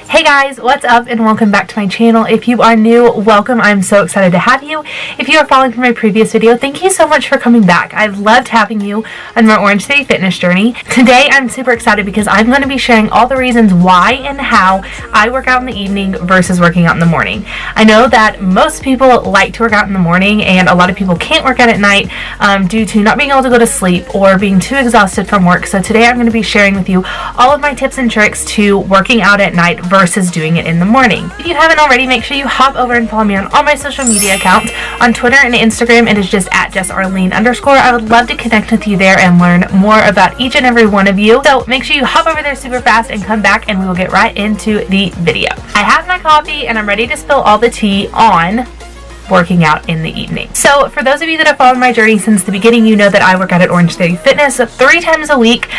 Hey guys, what's up and welcome back to my channel. If you are new, welcome. I'm so excited to have you. If you are following from my previous video, thank you so much for coming back. I've loved having you on my Orangetheory fitness journey. Today I'm super excited because I'm going to be sharing all the reasons why and how I work out in the evening versus working out in the morning. I know that most people like to work out in the morning and a lot of people can't work out at night due to not being able to go to sleep or being too exhausted from work. So today I'm going to be sharing with you all of my tips and tricks to working out at night versus doing it in the morning. If you haven't already, make sure you hop over and follow me on all my social media accounts. On Twitter and Instagram, it is just at JessArlene_. I would love to connect with you there and learn more about each and every one of you. So make sure you hop over there super fast and come back and we will get right into the video. I have my coffee and I'm ready to spill all the tea on working out in the evening. So for those of you that have followed my journey since the beginning, you know that I work out at Orangetheory Fitness 3 times a week.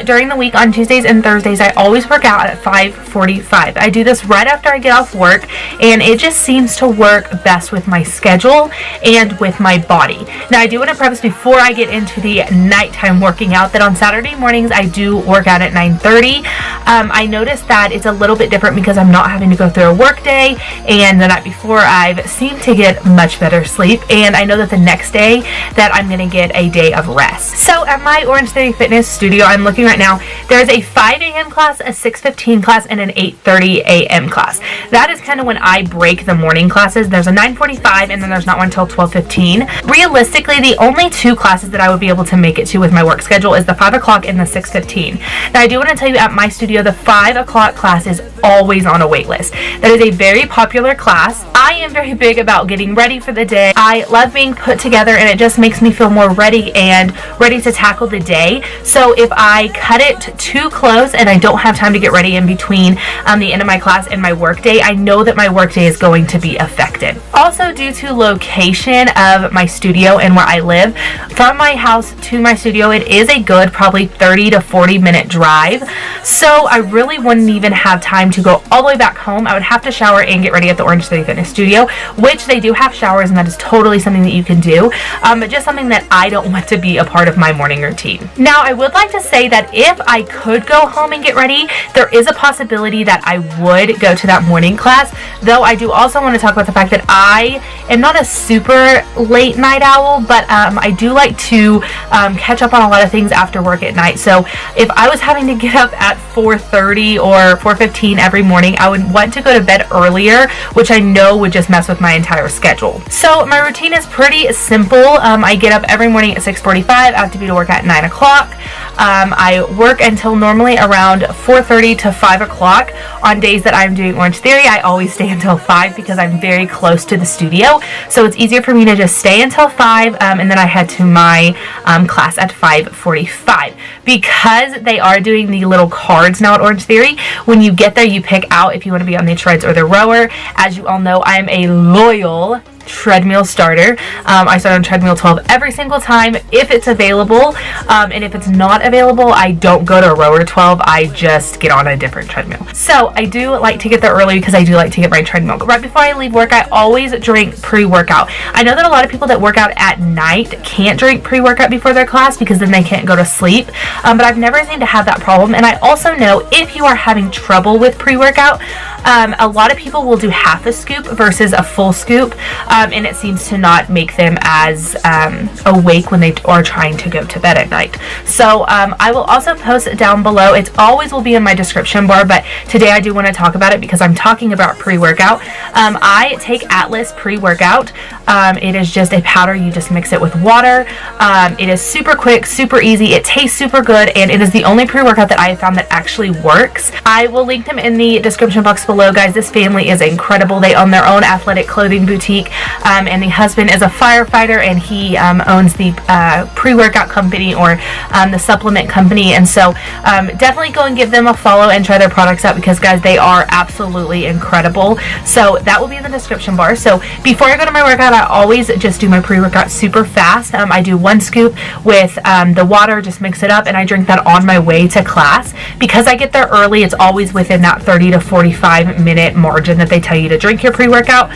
During the week on Tuesdays and Thursdays, I always work out at 5:45. I do this right after I get off work and it just seems to work best with my schedule and with my body. Now I do want to preface before I get into the nighttime working out that on Saturday mornings I do work out at 9:30. I noticed that it's a little bit different because I'm not having to go through a work day, and the night before I've seemed to get much better sleep, and I know that the next day that I'm gonna get a day of rest. So at my Orangetheory Fitness studio, I'm looking right now, there's a 5 a.m. class, a 6:15 class, and an 8:30 a.m. class. That is kind of when I break the morning classes. There's a 9:45 and then there's not one until 12:15. Realistically, the only 2 classes that I would be able to make it to with my work schedule is the 5 o'clock and the 6:15. Now I do want to tell you, at my studio, the 5 o'clock class is always on a wait list. That is a very popular class. I am very big about getting ready for the day. I love being put together and it just makes me feel more ready and ready to tackle the day. So if I cut it too close and I don't have time to get ready in between the end of my class and my work day, I know that my work day is going to be affected. Also, due to location of my studio and where I live, from my house to my studio, it is a good probably 30 to 40 minute drive. So I really wouldn't even have time to go all the way back home. I would have to shower and get ready at the Orangetheory Fitness studio, which they do have showers and that is totally something that you can do, but just something that I don't want to be a part of my morning routine. Now I would like to say that if I could go home and get ready, there is a possibility that I would go to that morning class, though I do also want to talk about the fact that I am not a super late night owl, but I do like to catch up on a lot of things after work at night. So if I was having to get up at 4:30 or 4:15 every morning, I would want to go to bed earlier, which I know would just mess with my entire schedule. So my routine is pretty simple. I get up every morning at 6:45. I have to be to work at 9 o'clock. I work until normally around 4:30 to 5 o'clock. On days that I'm doing Orangetheory, I always stay until 5 because I'm very close to the studio. So it's easier for me to just stay until 5 and then I head to my class at 5:45. Because they are doing the little cards now at Orangetheory, when you get there you pick out if you want to be on the treads or the rower. As you all know, I am a loyal treadmill starter. I start on treadmill 12 every single time if it's available, and if it's not available, I don't go to rower 12. I just get on a different treadmill. So I do like to get there early because I do like to get my treadmill. Right before I leave work, I always drink pre-workout. I know that a lot of people that work out at night can't drink pre-workout before their class because then they can't go to sleep, but I've never seemed to have that problem. And I also know if you are having trouble with pre-workout, a lot of people will do half a scoop versus a full scoop, and it seems to not make them as awake when they are trying to go to bed at night. So I will also post it down below. It always will be in my description bar, but today I do want to talk about it because I'm talking about pre-workout. I take Atlas pre-workout. It is just a powder. You just mix it with water. It is super quick, super easy. It tastes super good, and it is the only pre-workout that I have found that actually works. I will link them in the description box below, guys. This family is incredible. They own their own athletic clothing boutique, and the husband is a firefighter, and he owns the pre-workout company or the supplement company. And so definitely go and give them a follow and try their products out because, guys, they are absolutely incredible. So that will be in the description bar. So before I go to my workout, I always just do my pre-workout super fast. I do 1 scoop with the water, just mix it up, and I drink that on my way to class. Because I get there early, it's always within that 30 to 45 minute margin that they tell you to drink your pre-workout.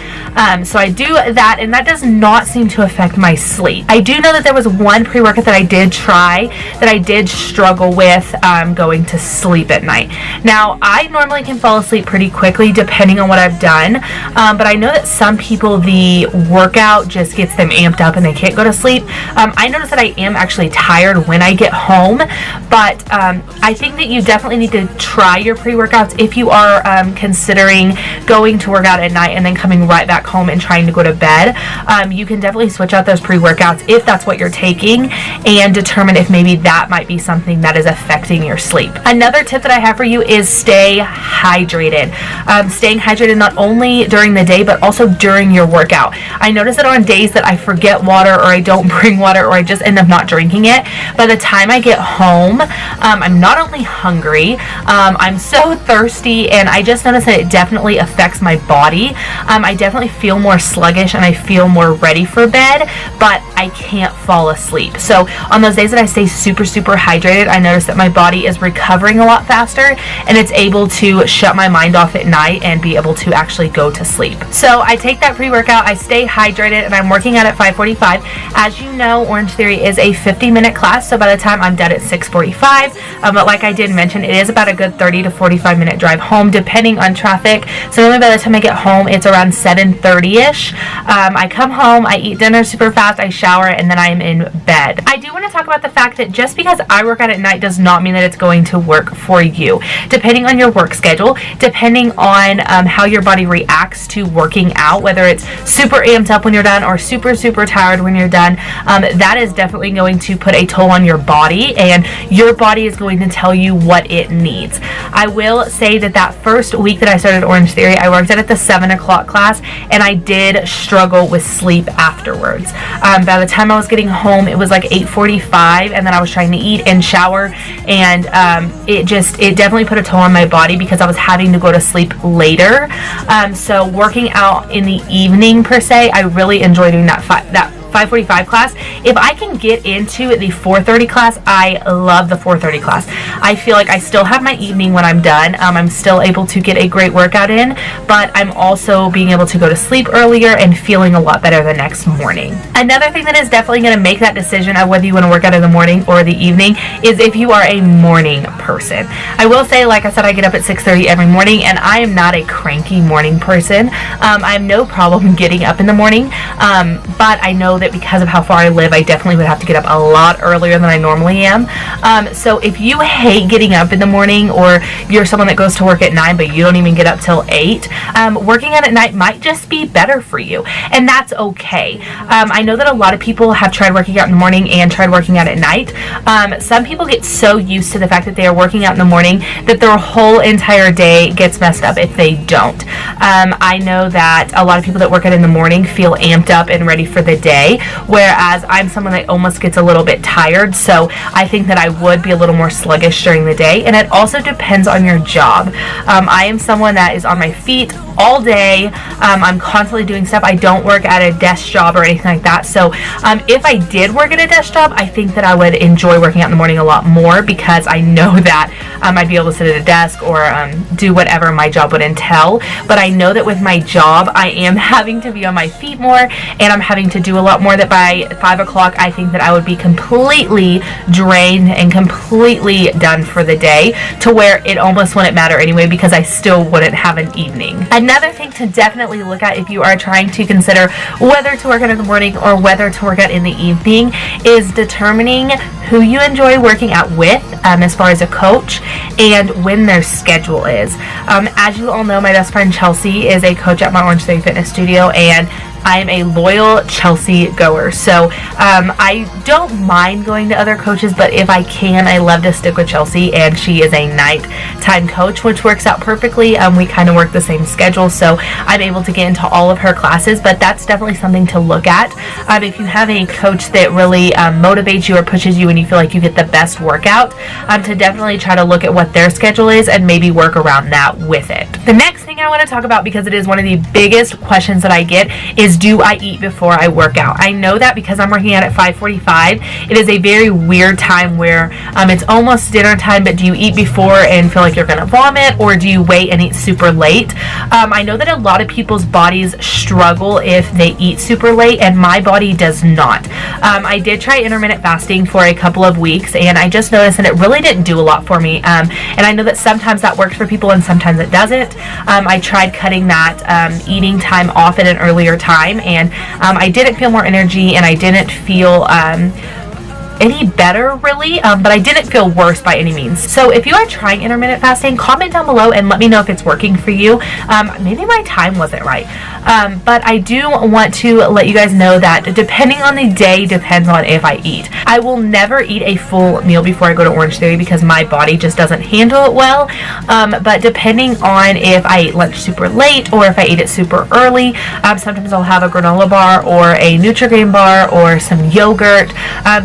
So I do that, and that does not seem to affect my sleep. I do know that there was one pre-workout that I did try that I did struggle with going to sleep at night. Now, I normally can fall asleep pretty quickly depending on what I've done, but I know that some people, the workout just gets them amped up and they can't go to sleep. I notice that I am actually tired when I get home, but I think that you definitely need to try your pre-workouts if you are considering going to work out at night and then coming right back home and trying to go to bed. You can definitely switch out those pre-workouts if that's what you're taking and determine if maybe that might be something that is affecting your sleep. Another tip that I have for you is stay hydrated. Staying hydrated not only during the day but also during your workout. I notice that on days that I forget water or I don't bring water or I just end up not drinking it, by the time I get home, I'm not only hungry, I'm so thirsty, and I just notice that it definitely affects my body. I definitely feel more sluggish and I feel more ready for bed, but I can't fall asleep. So on those days that I stay super hydrated, I notice that my body is recovering a lot faster and it's able to shut my mind off at night and be able to actually go to sleep. So I take that pre-workout, I stay hydrated, and I'm working out at 5:45. As you know, Orangetheory is a 50-minute class, so by the time I'm done at 6:45, but like I did mention, it is about a good 30 to 45 minute drive home depending on traffic. So normally by the time I get home, it's around 7:30ish. I come home, I eat dinner super fast, I shower, and then I am in bed. I do want to talk about the fact that just because I work out at night does not mean that it's going to work for you. Depending on your work schedule, depending on how your body reacts to working out, whether it's super amped up when you're done or super tired when you're done, that is definitely going to put a toll on your body, and your body is going to tell you what it needs. I will say that first week that I started Orangetheory, I worked out at the 7 o'clock class, and I did struggle with sleep afterwards. By the time I was getting home, it was like 8:45, and then I was trying to eat and shower, and it definitely put a toll on my body because I was having to go to sleep later. So working out in the evening per se, I really enjoy doing that 5:45 class. If I can get into the 4:30 class, I love the 4:30 class. I feel like I still have my evening when I'm done. I'm still able to get a great workout in, but I'm also being able to go to sleep earlier and feeling a lot better the next morning. Another thing that is definitely going to make that decision of whether you want to work out in the morning or the evening is if you are a morning person. I will say, like I said, I get up at 6:30 every morning, and I am not a cranky morning person. I have no problem getting up in the morning, but I know that because of how far I live, I definitely would have to get up a lot earlier than I normally am. So if you hate getting up in the morning, or you're someone that goes to work at 9 but you don't even get up till 8, working out at night might just be better for you, and that's okay. I know that a lot of people have tried working out in the morning and tried working out at night. Some people get so used to the fact that they are working out in the morning that their whole entire day gets messed up if they don't. I know that a lot of people that work out in the morning feel amped up and ready for the day, whereas I'm someone that almost gets a little bit tired, so I think that I would be a little more sluggish during the day, and it also depends on your job. I am someone that is on my feet all day. I'm constantly doing stuff. I don't work at a desk job or anything like that, so if I did work at a desk job, I think that I would enjoy working out in the morning a lot more because I know that I'd be able to sit at a desk or do whatever my job would entail. But I know that with my job, I am having to be on my feet more, and I'm having to do a lot more, that by 5 o'clock, I think that I would be completely drained and completely done for the day, to where it almost wouldn't matter anyway because I still wouldn't have an evening. Another thing to definitely look at if you are trying to consider whether to work out in the morning or whether to work out in the evening is determining who you enjoy working out with, as far as a coach, and when their schedule is. As you all know, my best friend Chelsea is a coach at my Orangetheory Fitness Studio, and I am a loyal Chelsea goer, so I don't mind going to other coaches, but if I can, I love to stick with Chelsea, and she is a nighttime coach, which works out perfectly. We kind of work the same schedule, so I'm able to get into all of her classes, but that's definitely something to look at. If you have a coach that really motivates you or pushes you and you feel like you get the best workout, to definitely try to look at what their schedule is and maybe work around that with it. The next thing thing I want to talk about, because it is one of the biggest questions that I get, is do I eat before I work out? I know that because I'm working out at 5:45, it is a very weird time where it's almost dinner time, but do you eat before and feel like you're gonna vomit, or do you wait and eat super late? I know that a lot of people's bodies struggle if they eat super late, and my body does not. I did try intermittent fasting for a couple of weeks, and I just noticed that it really didn't do a lot for me, and I know that sometimes that works for people and sometimes it doesn't. I tried cutting that eating time off at an earlier time, and I didn't feel more energy, and I didn't feel any better really, but I didn't feel worse by any means. So if you are trying intermittent fasting, comment down below and let me know if it's working for you. Maybe my time wasn't right, but I do want to let you guys know that depending on the day depends on if I eat. I will never eat a full meal before I go to Orangetheory because my body just doesn't handle it well, but depending on if I eat lunch super late or if I eat it super early, sometimes I'll have a granola bar or a Nutri-Grain bar or some yogurt,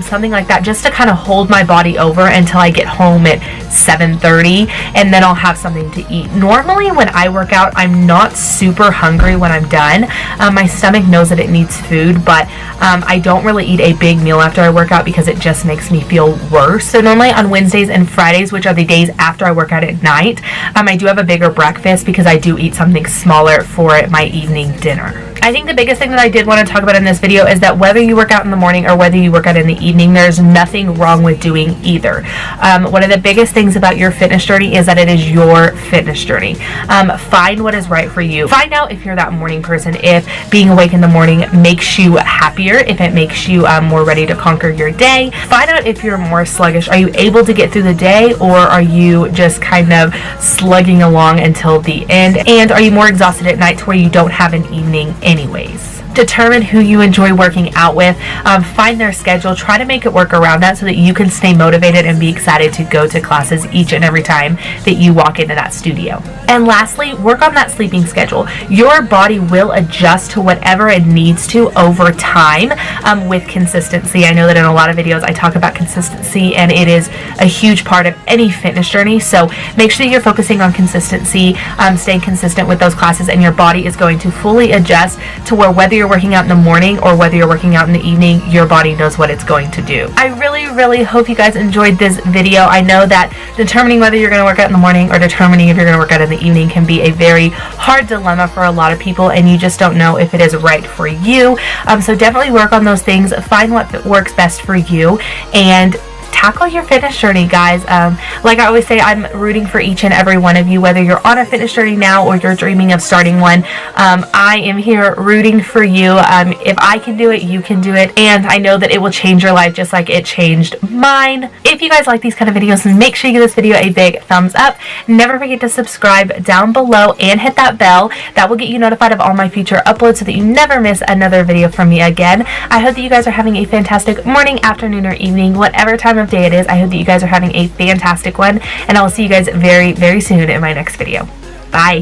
something like that, just to kind of hold my body over until I get home at 7:30, and then I'll have something to eat. Normally when I work out, I'm not super hungry when I'm done. My stomach knows that it needs food, but I don't really eat a big meal after I work out because it just makes me feel worse. So normally on Wednesdays and Fridays, which are the days after I work out at night, I do have a bigger breakfast because I do eat something smaller for my evening dinner. I think the biggest thing that I did want to talk about in this video is that whether you work out in the morning or whether you work out in the evening, there's nothing wrong with doing either. One of the biggest things about your fitness journey is that it is your fitness journey. Find what is right for you. Find out if you're that morning person, if being awake in the morning makes you happier, if it makes you more ready to conquer your day. Find out if you're more sluggish. Are you able to get through the day, or are you just kind of slugging along until the end? And are you more exhausted at night to where you don't have an evening anyways? Determine who you enjoy working out with. Find their schedule. Try to make it work around that so that you can stay motivated and be excited to go to classes each and every time that you walk into that studio. And lastly, work on that sleeping schedule. Your body will adjust to whatever it needs to over time with consistency. I know that in a lot of videos I talk about consistency, and it is a huge part of any fitness journey. So make sure that you're focusing on consistency, staying consistent with those classes, and your body is going to fully adjust to where whether you're working out in the morning or whether you're working out in the evening, your body knows what it's going to do. I really hope you guys enjoyed this video. I know that determining whether you're going to work out in the morning or determining if you're going to work out in the evening can be a very hard dilemma for a lot of people, and you just don't know if it is right for you. So definitely work on those things. Find what works best for you and tackle your fitness journey, guys. Like I always say, I'm rooting for each and every one of you, whether you're on a fitness journey now or you're dreaming of starting one. I am here rooting for you. If I can do it, you can do it, and I know that it will change your life just like it changed mine. If you guys like these kind of videos, make sure you give this video a big thumbs up. Never forget to subscribe down below and hit that bell. That will get you notified of all my future uploads so that you never miss another video from me again. I hope that you guys are having a fantastic morning, afternoon, or evening, whatever time of day it is. I hope that you guys are having a fantastic one, and I will see you guys very soon in my next video. Bye.